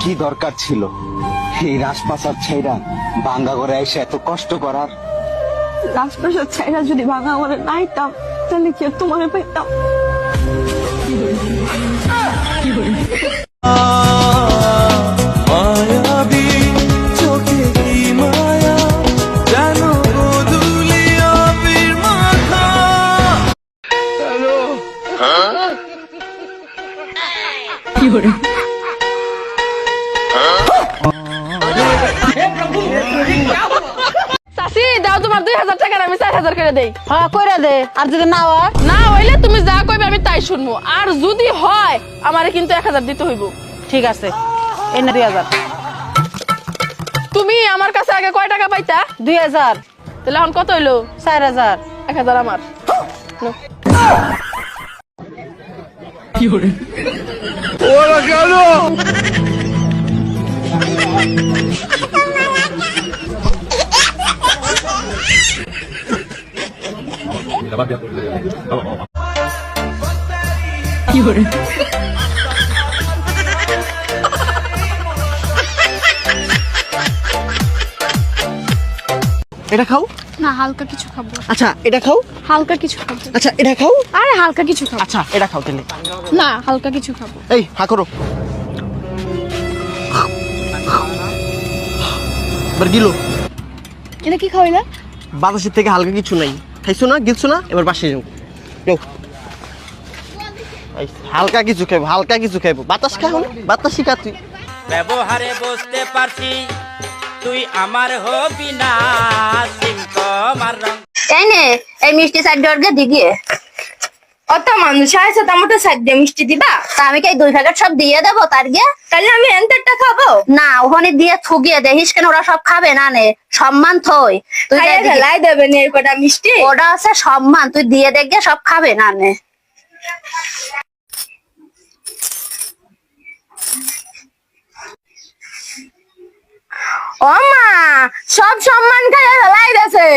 কি দরকার ছিল এই রাজপ্রাসাদ ছাইরা ভাঙ্গা ঘরে এসে এত কষ্ট করার? রাজপ্রাসাদ ছাইরা যদি ভাঙা আমার নাইতাম তাহলে কি তোমার পাইতাম? চাচি দাও তোমার 2000 টাকা আমি 4000 করে দেই। হ্যাঁ কইরা দে, আর যদি না হয় না হইলে তুমি যা কইবে আমি তাই শুনবো, আর যদি হয় আমারে কিন্তু 1000 দিতে হইব। ঠিক আছে, এনে 2000। তুমি আমার কাছে আগে কয় টাকা পাইতা? 2000। তাহলে এখন কত হইলো? 4000। 1000 আমার। নাও। এটা খাও। না হালকা কিছু খাবো। আচ্ছা এটা খাও। হালকা কিছু খাবো। আচ্ছা এটা খাও। আরে হালকা কিছু খাবো। আচ্ছা এটা খাও তাহলে। না হালকা কিছু খাবো। এই হা করো। এবার গিলো। এটা কি খাওয়াইলা? বাতাসের থেকে হালকা কিছু নাই। খাইছো না, গিলছো না, এবার বাসায় যাও। যাও। এই হালকা কিছু খাইবো, হালকা কিছু খাইবো। বাতাস খাও না, বাতাসই খা তুই। ব্যবহারে বুঝতে পারছি তুই আমার হবি না, সিংকমার রং। এই নে এই মিষ্টি সাইড ডরগে দিগিয়ে। অত মানুষ আছে টমেটো সাইড দিয়ে মিষ্টি দিবা? তা আমি কি 2 প্যাকেট সব দিয়ে দেবো তার গিয়ে? তাহলে আমি এন্টারটা খাবো না, ওখানে দিয়ে থুগিয়ে দেখিস কেন, ওরা সব খাবে না নে, সম্মান থই তুই খাইয়ে দিয়ে দিবি। ফেলাই দেবেন এর কটা মিষ্টি। ওটা আছে সম্মান, তুই দিয়ে দেখবে সব খাবে না নে। ও মা, সব সম্মান খাইয়ে ফেলাই দেছে।